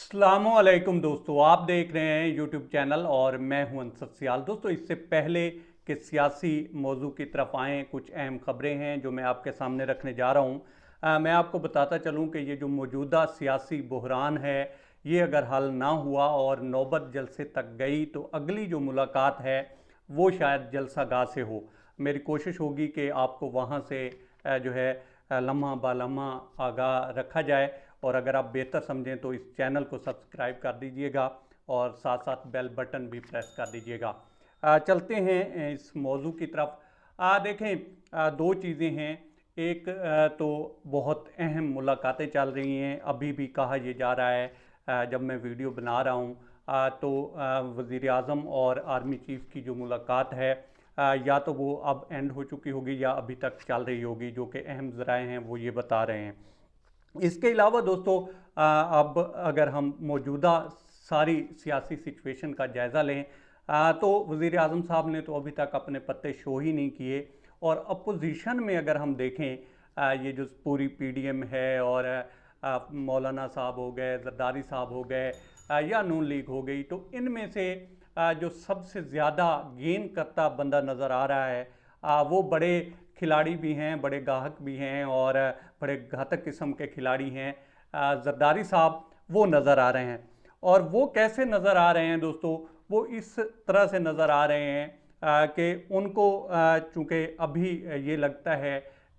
अस्सलामुअलैकुम दोस्तों, आप देख रहे हैं यूट्यूब चैनल और मैं हूं अंसर सियाल। दोस्तों, इससे पहले कि सियासी मौजू की तरफ आएँ, कुछ अहम खबरें हैं जो मैं आपके सामने रखने जा रहा हूं। मैं आपको बताता चलूं कि ये जो मौजूदा सियासी बहरान है, ये अगर हल ना हुआ और नौबत जलसे तक गई तो अगली जो मुलाकात है वो शायद जलसा गाह से हो। मेरी कोशिश होगी कि आपको वहाँ से जो है लम्हा ब लम्हा आगाह रखा जाए। और अगर आप बेहतर समझें तो इस चैनल को सब्सक्राइब कर दीजिएगा और साथ साथ बेल बटन भी प्रेस कर दीजिएगा। चलते हैं इस मौजू की तरफ। देखें, दो चीज़ें हैं। एक तो बहुत अहम मुलाकातें चल रही हैं, अभी भी कहा यह जा रहा है जब मैं वीडियो बना रहा हूँ तो वज़ीर आज़म और आर्मी चीफ़ की जो मुलाकात है या तो वो अब एंड हो चुकी होगी या अभी तक चल रही होगी, जो कि अहम ज़राए हैं वो ये बता रहे हैं। इसके अलावा दोस्तों, अब अगर हम मौजूदा सारी सियासी सिचुएशन का जायज़ा लें तो वज़ीर आज़म साहब ने तो अभी तक अपने पत्ते शो ही नहीं किए। और अपोजिशन में अगर हम देखें, ये जो पूरी पीडीएम है और मौलाना साहब हो गए, जरदारी साहब हो गए या नून लीग हो गई, तो इनमें से जो सबसे ज़्यादा गेन करता बंदा नज़र आ रहा है वो बड़े खिलाड़ी भी हैं, बड़े गाहक भी हैं और बड़े घातक किस्म के खिलाड़ी हैं। जरदारी साहब वो नज़र आ रहे हैं। और वो कैसे नज़र आ रहे हैं दोस्तों? वो इस तरह से नज़र आ रहे हैं कि उनको चूँकि अभी ये लगता है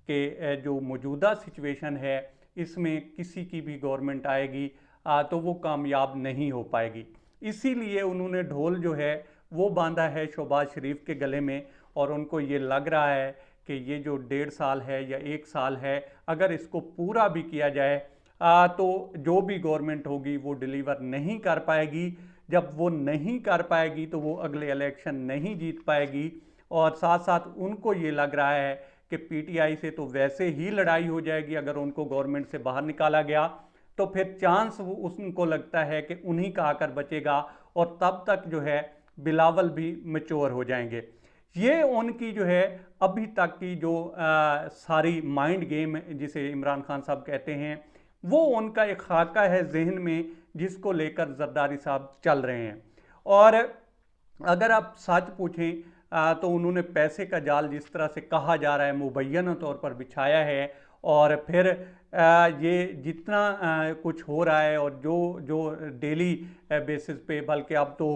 कि जो मौजूदा सिचुएशन है इसमें किसी की भी गवर्नमेंट आएगी तो वो कामयाब नहीं हो पाएगी। इसीलिए उन्होंने ढोल जो है वो बांधा है शहबाज शरीफ के गले में। और उनको ये लग रहा है कि ये जो 1.5 साल है या 1 साल है, अगर इसको पूरा भी किया जाए तो जो भी गवर्नमेंट होगी वो डिलीवर नहीं कर पाएगी। जब वो नहीं कर पाएगी तो वो अगले इलेक्शन नहीं जीत पाएगी। और साथ साथ उनको ये लग रहा है कि पीटीआई से तो वैसे ही लड़ाई हो जाएगी, अगर उनको गवर्नमेंट से बाहर निकाला गया तो फिर चांस उनको लगता है कि उन्हीं का आकर बचेगा। और तब तक जो है बिलावल भी मैच्योर हो जाएंगे। ये उनकी जो है अभी तक की जो सारी माइंड गेम जिसे इमरान खान साहब कहते हैं, वो उनका एक खाका है जहन में जिसको लेकर जरदारी साहब चल रहे हैं। और अगर आप सच पूछें तो उन्होंने पैसे का जाल जिस तरह से कहा जा रहा है मुबैना तौर पर बिछाया है। और फिर ये जितना कुछ हो रहा है और जो जो डेली बेसिस पे, बल्कि अब तो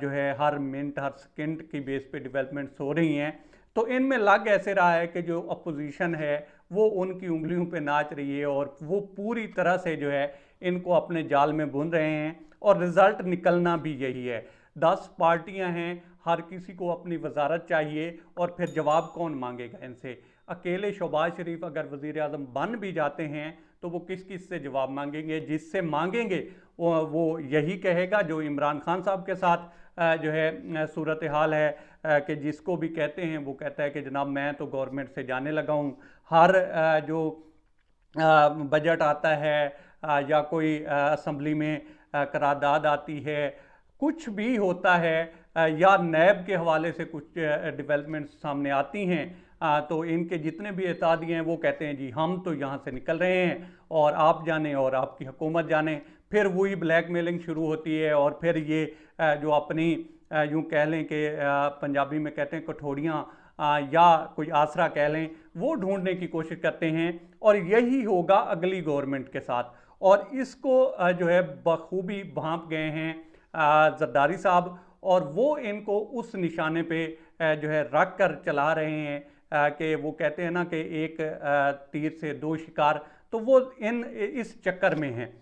जो है हर मिनट हर सेकंड की बेस पे डेवलपमेंट्स हो रही हैं, तो इनमें लग ऐसे रहा है कि जो अपोजिशन है वो उनकी उंगलियों पे नाच रही है और वो पूरी तरह से जो है इनको अपने जाल में बुन रहे हैं। और रिजल्ट निकलना भी यही है। 10 पार्टियां हैं, हर किसी को अपनी वजारत चाहिए और फिर जवाब कौन मांगेगा इनसे? अकेले शहबाज शरीफ अगर वज़ीर आज़म बन भी जाते हैं तो वो किस किस से जवाब मांगेंगे? जिससे मांगेंगे वो यही कहेगा जो इमरान खान साहब के साथ जो है सूरत हाल है कि जिसको भी कहते हैं वो कहता है कि जनाब मैं तो गवर्नमेंट से जाने लगा हूँ। हर जो बजट आता है या कोई असम्बली में करारदाद आती है, कुछ भी होता है या नैब के हवाले से कुछ डेवलपमेंट्स सामने आती हैं तो इनके जितने भी एहतादी हैं वो कहते हैं जी हम तो यहाँ से निकल रहे हैं और आप जाने और आपकी हुकूमत जाने। फिर वही ब्लैकमेलिंग शुरू होती है और फिर ये जो अपनी यूँ कह लें कि पंजाबी में कहते हैं कठोड़ियाँ या कोई आसरा कह लें, वो ढूंढने की कोशिश करते हैं। और यही होगा अगली गवर्नमेंट के साथ। और इसको जो है बखूबी भांप गए हैं जरदारी साहब। और वो इनको उस निशाने पे जो है रख कर चला रहे हैं कि वो कहते हैं ना कि एक तीर से दो शिकार, तो वो इस चक्कर में हैं।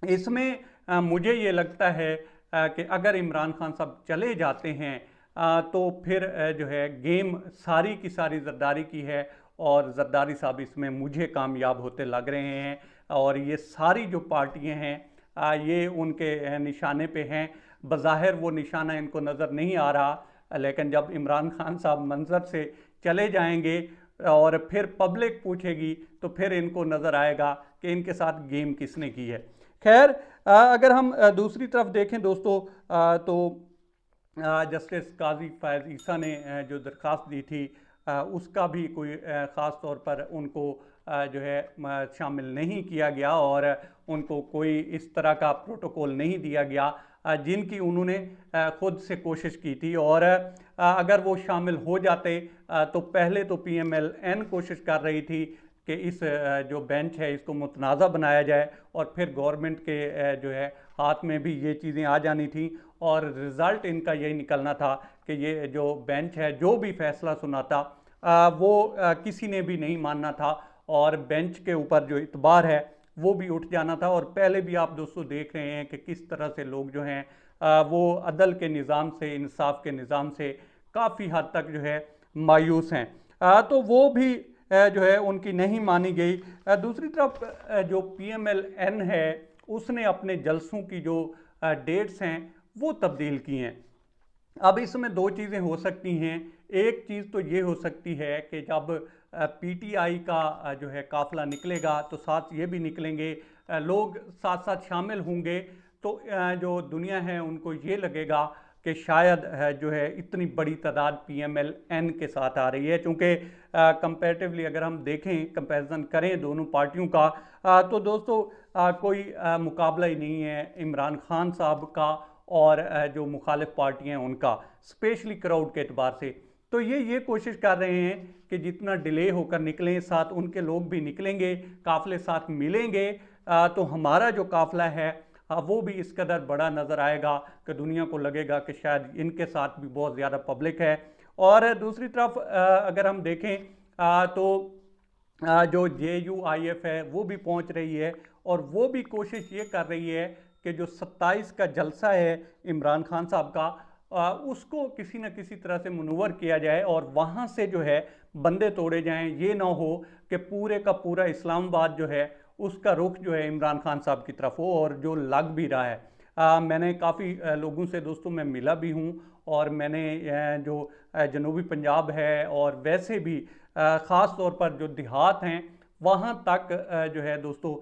इसमें मुझे ये लगता है कि अगर इमरान खान साहब चले जाते हैं तो फिर जो है गेम सारी की सारी जरदारी की है। और जरदारी साहब इसमें मुझे कामयाब होते लग रहे हैं। और ये सारी जो पार्टियां हैं ये उनके निशाने पे हैं। बज़ाहिर वो निशाना इनको नज़र नहीं आ रहा, लेकिन जब इमरान खान साहब मंजर से चले जाएंगे और फिर पब्लिक पूछेगी तो फिर इनको नज़र आएगा कि इनके साथ गेम किसने की है। खैर, अगर हम दूसरी तरफ देखें दोस्तों तो जस्टिस काजी फैज़ ईसा ने जो दरख्वास्त दी थी उसका भी कोई ख़ास तौर पर उनको जो है शामिल नहीं किया गया और उनको कोई इस तरह का प्रोटोकॉल नहीं दिया गया जिनकी उन्होंने खुद से कोशिश की थी। और अगर वो शामिल हो जाते तो पहले तो PMLN कोशिश कर रही थी कि इस जो बेंच है इसको मुतनाज़ा बनाया जाए और फिर गवर्नमेंट के जो है हाथ में भी ये चीज़ें आ जानी थी और रिज़ल्ट इनका यही निकलना था कि ये जो बेंच है जो भी फैसला सुनाता वो किसी ने भी नहीं मानना था और बेंच के ऊपर जो इतबार है वो भी उठ जाना था। और पहले भी आप दोस्तों देख रहे हैं कि किस तरह से लोग जो हैं वो अदल के निज़ाम से, इंसाफ के निज़ाम से काफ़ी हद तक जो है मायूस हैं। तो वो भी जो है उनकी नहीं मानी गई। दूसरी तरफ जो PMLN है उसने अपने जलसों की जो डेट्स हैं वो तब्दील की हैं। अब इसमें दो चीज़ें हो सकती हैं। एक चीज़ तो ये हो सकती है कि जब PTI का जो है काफ़िला निकलेगा तो साथ ये भी निकलेंगे, लोग साथ साथ शामिल होंगे, तो जो दुनिया है उनको ये लगेगा कि शायद जो है इतनी बड़ी तादाद PMLN के साथ आ रही है। चूँकि कंपैरेटिवली अगर हम देखें, कंपैरिजन करें दोनों पार्टियों का, तो दोस्तों कोई मुकाबला ही नहीं है इमरान खान साहब का और जो मुखालिफ पार्टियां हैं उनका, स्पेशली क्राउड के एतबार से। तो ये कोशिश कर रहे हैं कि जितना डिले होकर निकलें साथ उनके लोग भी निकलेंगे, काफ़िले साथ मिलेंगे, तो हमारा जो काफ़िला है वो भी इस कदर बड़ा नज़र आएगा कि दुनिया को लगेगा कि शायद इनके साथ भी बहुत ज़्यादा पब्लिक है। और दूसरी तरफ अगर हम देखें तो जो JUIF है वो भी पहुंच रही है और वो भी कोशिश ये कर रही है कि जो 27 का जलसा है इमरान खान साहब का, उसको किसी न किसी तरह से मनूवर किया जाए और वहाँ से जो है बंदे तोड़े जाएं। ये ना हो कि पूरे का पूरा इस्लामाबाद जो है उसका रुख जो है इमरान खान साहब की तरफ हो, और जो लग भी रहा है। मैंने काफ़ी लोगों से दोस्तों मैं मिला भी हूँ और मैंने जो जनूबी पंजाब है और वैसे भी ख़ास तौर पर जो देहात हैं वहाँ तक जो है दोस्तों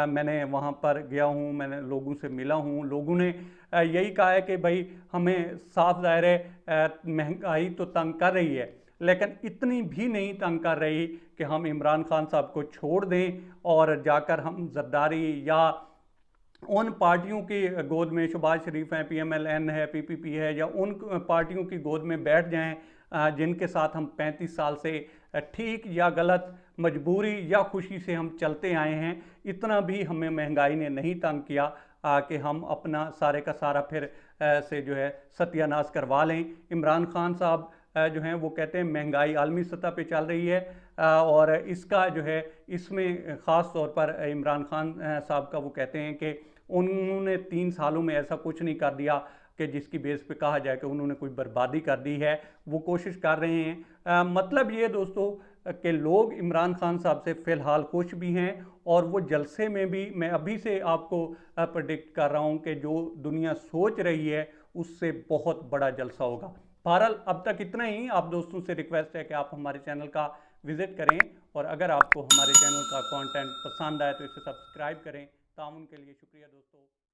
मैंने वहाँ पर गया हूँ, मैंने लोगों से मिला हूँ। लोगों ने यही कहा है कि भाई हमें साफ ज़ाहिर है महंगाई तो तंग कर रही है लेकिन इतनी भी नहीं तंग कर रही कि हम इमरान खान साहब को छोड़ दें और जाकर हम जरदारी या उन पार्टियों की गोद में, शहबाज शरीफ हैं, PMLN है, PPP है, या उन पार्टियों की गोद में बैठ जाएं जिनके साथ हम 35 साल से ठीक या गलत, मजबूरी या खुशी से हम चलते आए हैं। इतना भी हमें महंगाई ने नहीं तंग किया कि हम अपना सारे का सारा फिर से जो है सत्यानाश करवा लें। इमरान खान साहब जो हैं वो कहते हैं महंगाई आलमी सतह पे चल रही है और इसका जो है इसमें ख़ास तौर पर इमरान खान साहब का वो कहते हैं कि उन्होंने 3 सालों में ऐसा कुछ नहीं कर दिया कि जिसकी बेस पे कहा जाए कि उन्होंने कोई बर्बादी कर दी है। वो कोशिश कर रहे हैं। मतलब ये दोस्तों कि लोग इमरान खान साहब से फ़िलहाल खुश भी हैं और वो जलसे में भी मैं अभी से आपको प्रेडिक्ट कर रहा हूँ कि जो दुनिया सोच रही है उससे बहुत बड़ा जलसा होगा। बहरहाल अब तक इतना ही। आप दोस्तों से रिक्वेस्ट है कि आप हमारे चैनल का विज़िट करें और अगर आपको हमारे चैनल का कंटेंट पसंद आए तो इसे सब्सक्राइब करें। ताउन के लिए शुक्रिया दोस्तों।